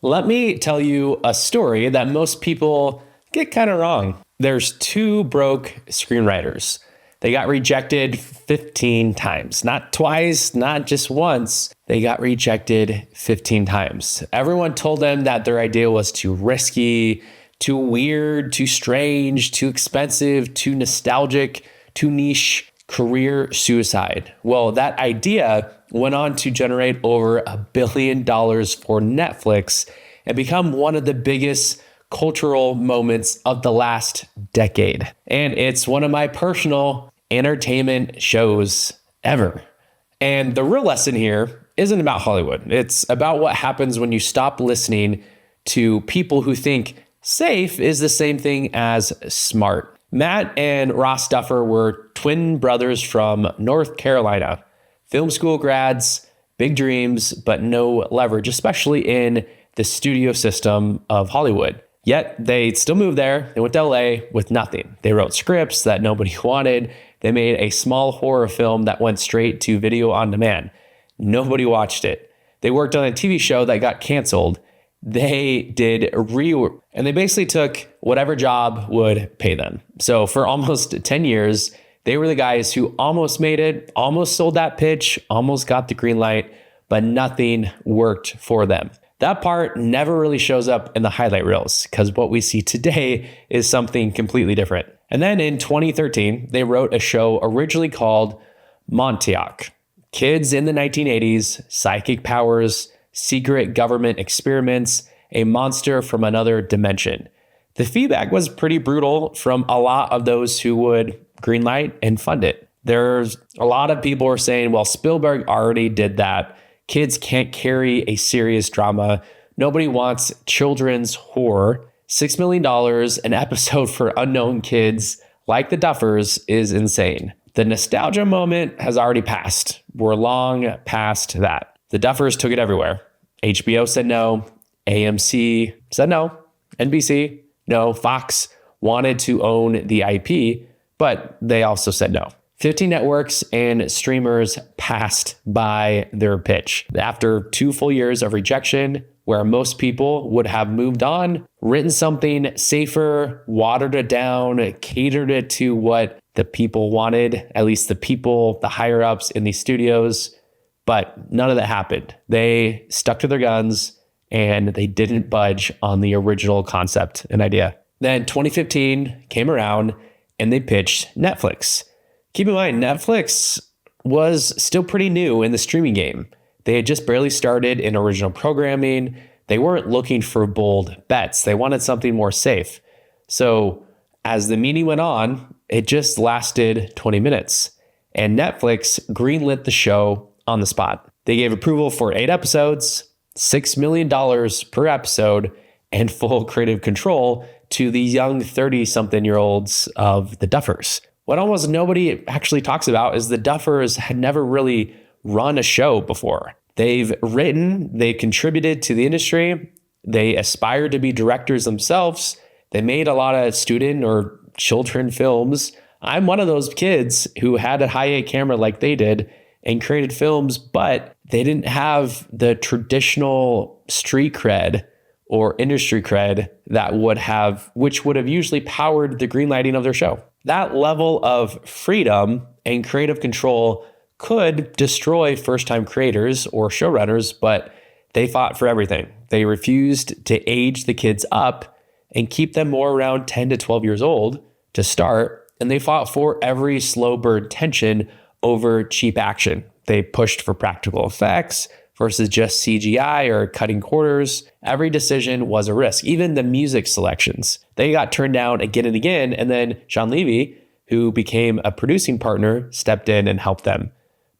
Let me tell you a story that most people get kind of wrong. There's two broke screenwriters. They got rejected 15 times, not twice, not just once. They got rejected 15 times. Everyone told them that their idea was too risky, too weird, too strange, too expensive, too nostalgic, too niche, career suicide. Well, that idea went on to generate over $1 billion for Netflix and become one of the biggest cultural moments of the last decade. And it's one of my personal entertainment shows ever. And the real lesson here isn't about Hollywood. It's about what happens when you stop listening to people who think safe is the same thing as smart. Matt and Ross Duffer were twin brothers from North Carolina. Film school grads, big dreams, but no leverage, especially in the studio system of Hollywood. Yet they still moved there. They went to LA with nothing. They wrote scripts that nobody wanted. They made a small horror film that went straight to video on demand. Nobody watched it. They worked on a TV show that got canceled. They did and they basically took whatever job would pay them. So for almost 10 years, they were the guys who almost made it, almost sold that pitch, almost got the green light, but nothing worked for them. That part never really shows up in the highlight reels because what we see today is something completely different. And then in 2013, they wrote a show originally called Montauk. Kids in the 1980s, psychic powers, secret government experiments, a monster from another dimension. The feedback was pretty brutal from a lot of those who would greenlight and fund it. There's a lot of people are saying, well, Spielberg already did that. Kids can't carry a serious drama. Nobody wants children's horror. $6 million an episode for unknown kids like the Duffers is insane. The nostalgia moment has already passed. We're long past that. The Duffers took it everywhere. HBO said no. AMC said no. NBC, no. Fox wanted to own the IP, but they also said no. 15 networks and streamers passed by their pitch. After 2 full years of rejection, where most people would have moved on, written something safer, watered it down, catered it to what the people wanted, at least the people, the higher ups in these studios. But none of that happened. They stuck to their guns and they didn't budge on the original concept and idea. Then 2015 came around and they pitched Netflix. Keep in mind, Netflix was still pretty new in the streaming game. They had just barely started in original programming. They weren't looking for bold bets. They wanted something more safe. So as the meeting went on, it just lasted 20 minutes. And Netflix greenlit the show on the spot. They gave approval for 8 episodes, $6 million per episode, and full creative control to the young 30-something-year-olds of the Duffers. What almost nobody actually talks about is the Duffers had never really run a show before. They've written, they contributed to the industry, they aspired to be directors themselves, they made a lot of student or children films. I'm one of those kids who had a high-end camera like they did and created films, but they didn't have the traditional street cred or industry cred which would have usually powered the greenlighting of their show. That level of freedom and creative control could destroy first-time creators or showrunners, but they fought for everything. They refused to age the kids up and keep them more around 10 to 12 years old to start, and they fought for every slow burn tension over cheap action. They pushed for practical effects versus just CGI or cutting corners. Every decision was a risk, even the music selections. They got turned down again and again, and then Sean Levy, who became a producing partner, stepped in and helped them.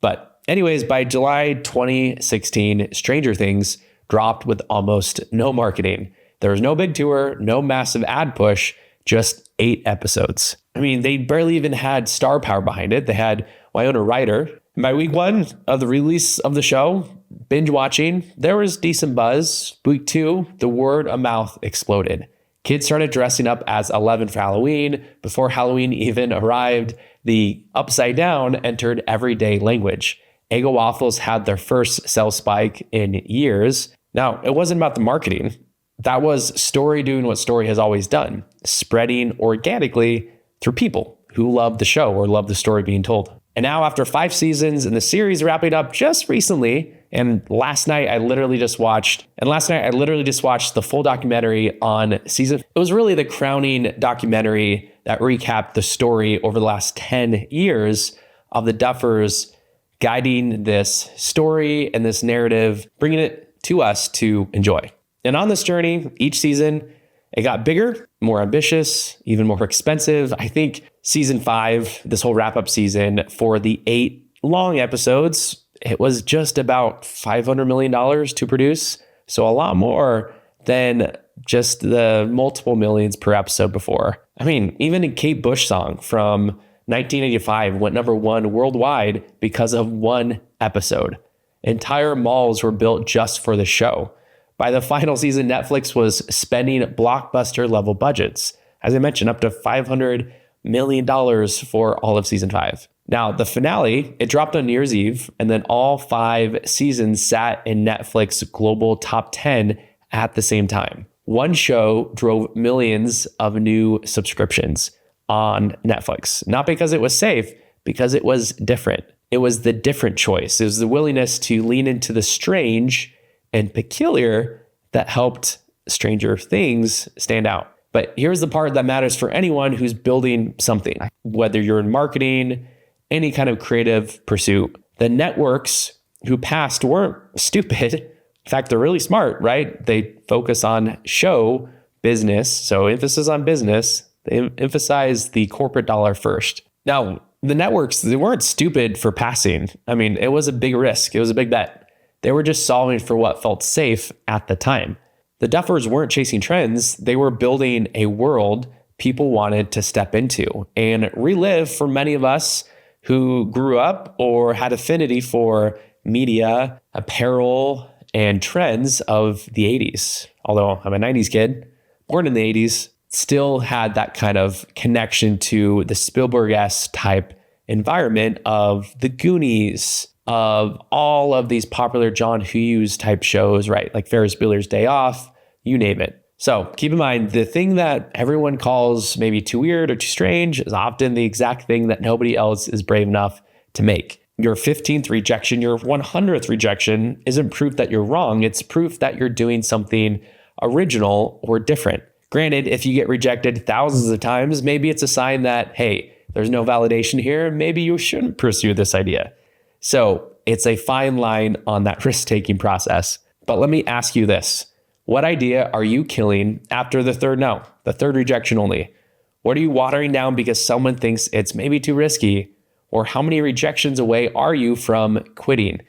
But anyways, by July 2016, Stranger Things dropped with almost no marketing. There was no big tour, no massive ad push, just 8 episodes. I mean, they barely even had star power behind it. They had Winona Ryder. And by week 1 of the release of the show, binge watching, there was decent buzz. Week 2, the word of mouth exploded. Kids started dressing up as 11 for Halloween. Before Halloween even arrived, the upside down entered everyday language. Eggo waffles had their first sales spike in years. Now, it wasn't about the marketing. That was story doing what story has always done, spreading organically through people who love the show or love the story being told. And now after 5 seasons and the series wrapping up just recently, and last night I literally just watched the full documentary on season. It was really the crowning documentary that recapped the story over the last 10 years of the Duffers guiding this story and this narrative, bringing it to us to enjoy. And on this journey, each season, it got bigger, more ambitious, even more expensive. I think season 5, this whole wrap-up season, for the 8 long episodes, it was just about $500 million to produce. So a lot more than just the multiple millions per episode before. I mean, even a Kate Bush song from 1985 went #1 worldwide because of one episode. Entire malls were built just for the show. By the final season, Netflix was spending blockbuster level budgets. As I mentioned, up to $500 million for all of season 5. Now, the finale, it dropped on New Year's Eve, and then all 5 seasons sat in Netflix global top 10 at the same time. One show drove millions of new subscriptions on Netflix, not because it was safe, because it was different. It was the different choice. It was the willingness to lean into the strange and peculiar that helped Stranger Things stand out. But here's the part that matters for anyone who's building something, whether you're in marketing, any kind of creative pursuit. The networks who passed weren't stupid. In fact, they're really smart, right? They focus on show business. So emphasis on business. They emphasize the corporate dollar first. Now, the networks, they weren't stupid for passing. I mean, it was a big risk. It was a big bet. They were just solving for what felt safe at the time. The Duffers weren't chasing trends. They were building a world people wanted to step into and relive for many of us who grew up or had affinity for media, apparel, and trends of the 80s. Although I'm a 90s kid, born in the 80s, still had that kind of connection to the Spielberg-esque type environment of the Goonies, of all of these popular John Hughes type shows, right? Like Ferris Bueller's Day Off, you name it. So keep in mind, the thing that everyone calls maybe too weird or too strange is often the exact thing that nobody else is brave enough to make. Your 15th rejection, your 100th rejection isn't proof that you're wrong. It's proof that you're doing something original or different. Granted, if you get rejected thousands of times, maybe it's a sign that, hey, there's no validation here. Maybe you shouldn't pursue this idea. So it's a fine line on that risk-taking process. But let me ask you this. What idea are you killing after the third no, the third rejection only? What are you watering down because someone thinks it's maybe too risky? Or how many rejections away are you from quitting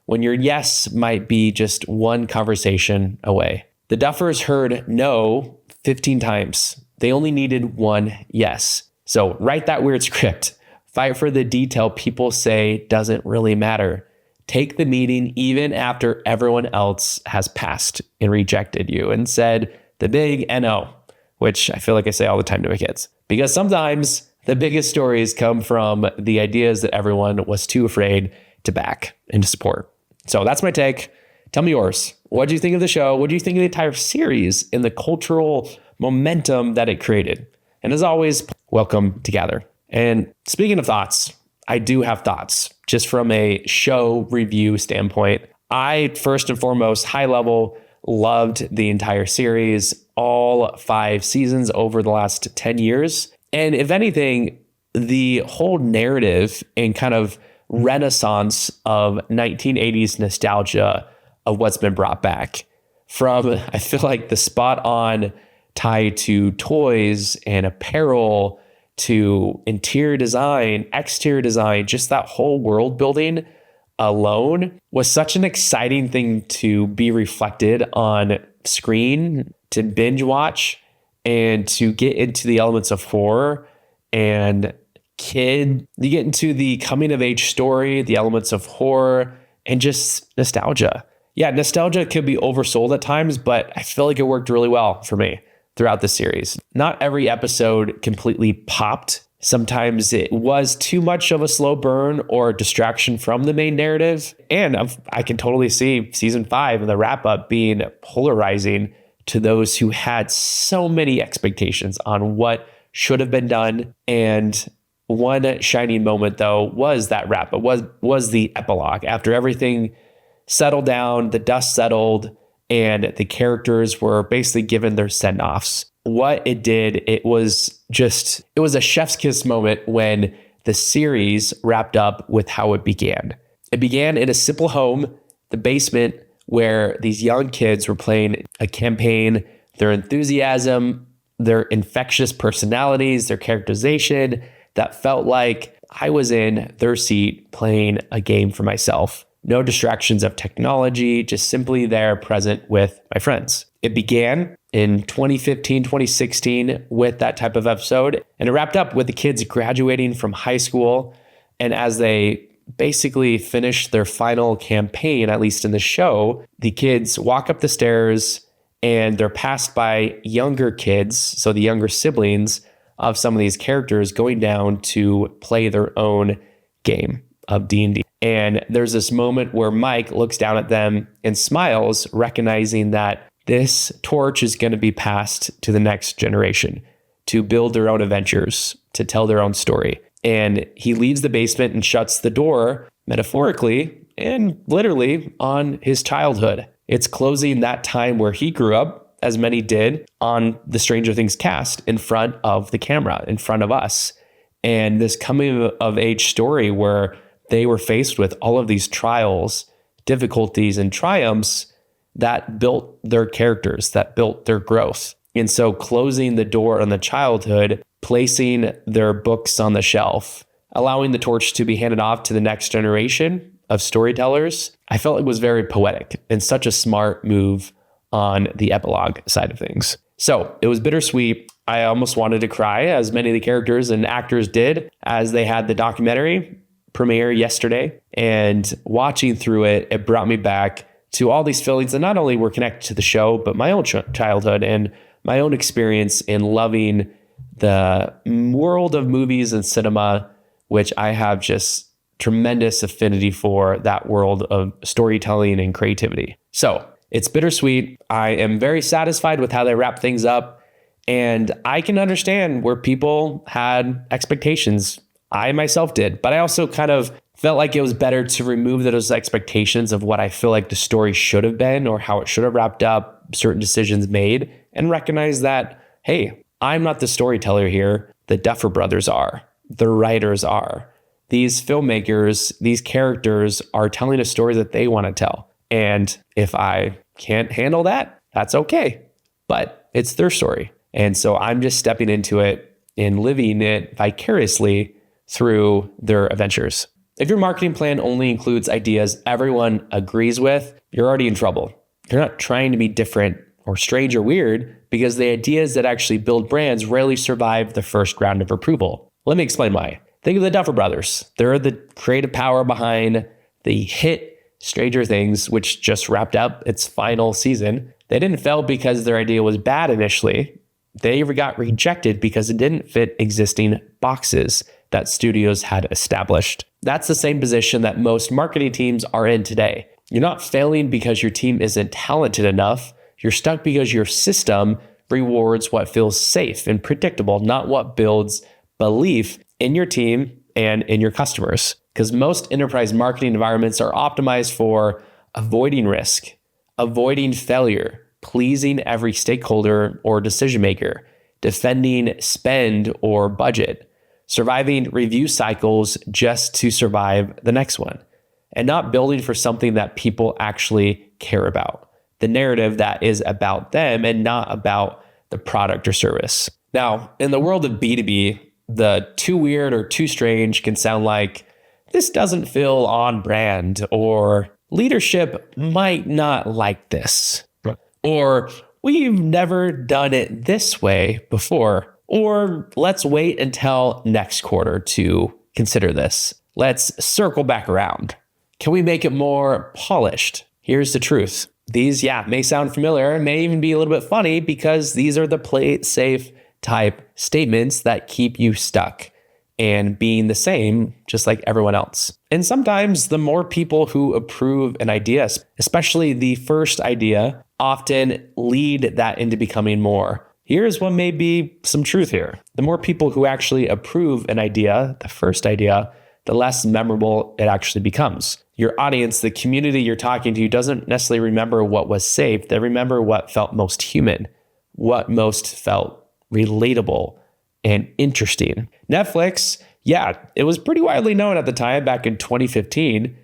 when your yes might be just one conversation away? The Duffers heard no 15 times. They only needed one yes. So write that weird script. Fight for the detail people say doesn't really matter. Take the meeting even after everyone else has passed and rejected you and said the big NO, which I feel like I say all the time to my kids. Because sometimes the biggest stories come from the ideas that everyone was too afraid to back and to support. So that's my take. Tell me yours. What do you think of the show? What do you think of the entire series and the cultural momentum that it created? And as always, welcome together. And speaking of thoughts, I do have thoughts just from a show review standpoint. I, first and foremost, high level, loved the entire series, all 5 seasons over the last 10 years. And if anything, the whole narrative and kind of renaissance of 1980s nostalgia of what's been brought back from, I feel like, the spot on tie to toys and apparel to interior design, exterior design, just that whole world building alone was such an exciting thing to be reflected on screen, to binge watch, and to get into the elements of horror and you get into the coming of age story, the elements of horror, and just nostalgia. Yeah, nostalgia could be oversold at times, but I feel like it worked really well for me throughout the series. Not every episode completely popped Sometimes it was too much of a slow burn or distraction from the main narrative. And I can totally see season 5 and the wrap up being polarizing to those who had so many expectations on what should have been done. And one shining moment, though, was that wrap up, was the epilogue. After everything settled down, the dust settled, and the characters were basically given their send-offs. What it did, it was a chef's kiss moment when the series wrapped up with how it began. It began in a simple home, the basement, where these young kids were playing a campaign. Their enthusiasm, their infectious personalities, their characterization, that felt like I was in their seat playing a game for myself. No distractions of technology, just simply there present with my friends. It began in 2015, 2016 with that type of episode, and it wrapped up with the kids graduating from high school. And as they basically finish their final campaign, at least in the show, the kids walk up the stairs and they're passed by younger kids, so the younger siblings of some of these characters going down to play their own game of D&D. And there's this moment where Mike looks down at them and smiles, recognizing that this torch is going to be passed to the next generation to build their own adventures, to tell their own story. And he leaves the basement and shuts the door, metaphorically and literally, on his childhood. It's closing that time where he grew up, as many did, on the Stranger Things cast in front of the camera, in front of us. And this coming of age story where they were faced with all of these trials, difficulties, and triumphs that built their characters, that built their growth. And so closing the door on the childhood, placing their books on the shelf, allowing the torch to be handed off to the next generation of storytellers, I felt it was very poetic and such a smart move on the epilogue side of things. So it was bittersweet. I almost wanted to cry, as many of the characters and actors did, as they had the documentary premiere yesterday. And watching through it, it brought me back to all these feelings that not only were connected to the show, but my own childhood and my own experience in loving the world of movies and cinema, which I have just tremendous affinity for, that world of storytelling and creativity. So it's bittersweet. I am very satisfied with how they wrap things up. And I can understand where people had expectations. I myself did, but I also kind of felt like it was better to remove those expectations of what I feel like the story should have been or how it should have wrapped up, certain decisions made, and recognize that, hey, I'm not the storyteller here. The Duffer Brothers are. The writers are. These filmmakers, these characters are telling a story that they want to tell. And if I can't handle that, that's okay. But it's their story. And so I'm just stepping into it and living it vicariously through their adventures. If your marketing plan only includes ideas everyone agrees with, you're already in trouble. You're not trying to be different or strange or weird, because the ideas that actually build brands rarely survive the first round of approval. Let me explain why. Think of the Duffer Brothers. They're the creative power behind the hit Stranger Things, which just wrapped up its final season. They didn't fail because their idea was bad initially. They got rejected because it didn't fit existing boxes that studios had established. That's the same position that most marketing teams are in today. You're not failing because your team isn't talented enough. You're stuck because your system rewards what feels safe and predictable, not what builds belief in your team and in your customers. Because most enterprise marketing environments are optimized for avoiding risk, avoiding failure, pleasing every stakeholder or decision maker, defending spend or budget, surviving review cycles just to survive the next one, and not building for something that people actually care about, the narrative that is about them and not about the product or service. Now, in the world of B2B, the too weird or too strange can sound like this doesn't feel on brand, or leadership might not like this, or we've never done it this way before, or let's wait until next quarter to consider this. Let's circle back around. Can we make it more polished? Here's the truth. These, may sound familiar and may even be a little bit funny, because these are the play it safe type statements that keep you stuck. and being the same, just like everyone else. And sometimes the more people who approve an idea, especially the first idea, often lead that into becoming more. Here's what may be some truth here. The more people who actually approve an idea, the first idea, the less memorable it actually becomes. Your audience, the community you're talking to, doesn't necessarily remember what was safe. They remember what felt most human, what most felt relatable and interesting. Netflix, yeah, it was pretty widely known at the time back in 2015,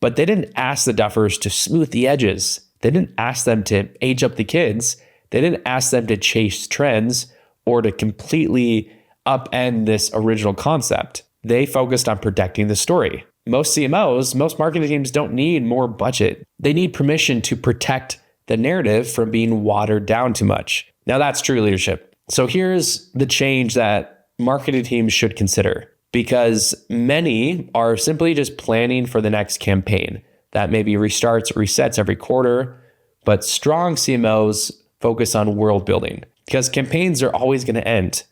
but they didn't ask the Duffers to smooth the edges. They didn't ask them to age up the kids. They didn't ask them to chase trends or to completely upend this original concept. They focused on protecting the story. Most CMOs, most marketing teams don't need more budget. They need permission to protect the narrative from being watered down too much. Now that's true leadership. So here's the change that marketing teams should consider, because many are simply just planning for the next campaign that maybe restarts, resets every quarter, but strong CMOs focus on world building because campaigns are always going to end,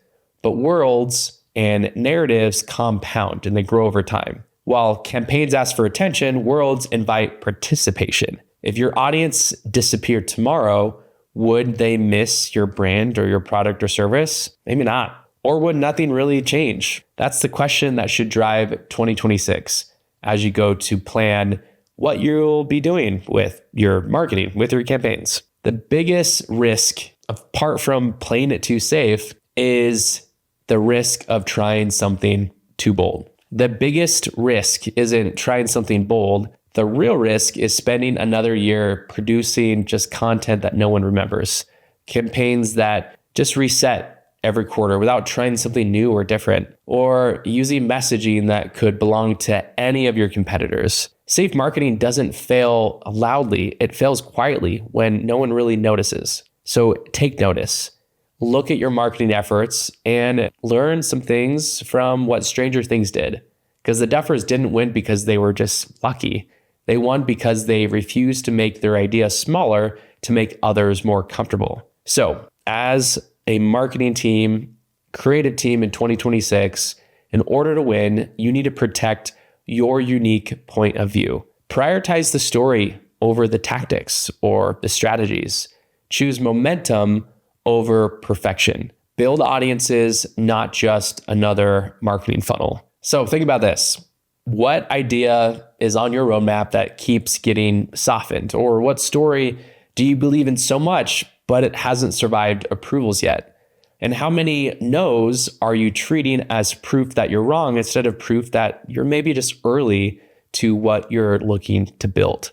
but worlds and narratives compound and they grow over time. While campaigns ask for attention, worlds invite participation. If your audience disappeared tomorrow, would they miss your brand or your product or service? Maybe not. Or would nothing really change? That's the question that should drive 2026 as you go to plan what you'll be doing with your marketing, with your campaigns. The biggest risk, apart from playing it too safe, is the risk of trying something too bold. The biggest risk isn't trying something bold. The real risk is spending another year producing just content that no one remembers. Campaigns that just reset every quarter without trying something new or different, or using messaging that could belong to any of your competitors. Safe marketing doesn't fail loudly. It fails quietly when no one really notices. So take notice. Look at your marketing efforts and learn some things from what Stranger Things did. Because the Duffers didn't win because they were just lucky. They won because they refused to make their idea smaller to make others more comfortable. So as a marketing team, creative team in 2026, in order to win, you need to protect your unique point of view. Prioritize the story over the tactics or the strategies. Choose momentum over perfection. Build audiences, not just another marketing funnel. So think about this. What idea is on your roadmap that keeps getting softened? Or what story do you believe in so much, but it hasn't survived approvals yet? And how many no's are you treating as proof that you're wrong instead of proof that you're maybe just early to what you're looking to build?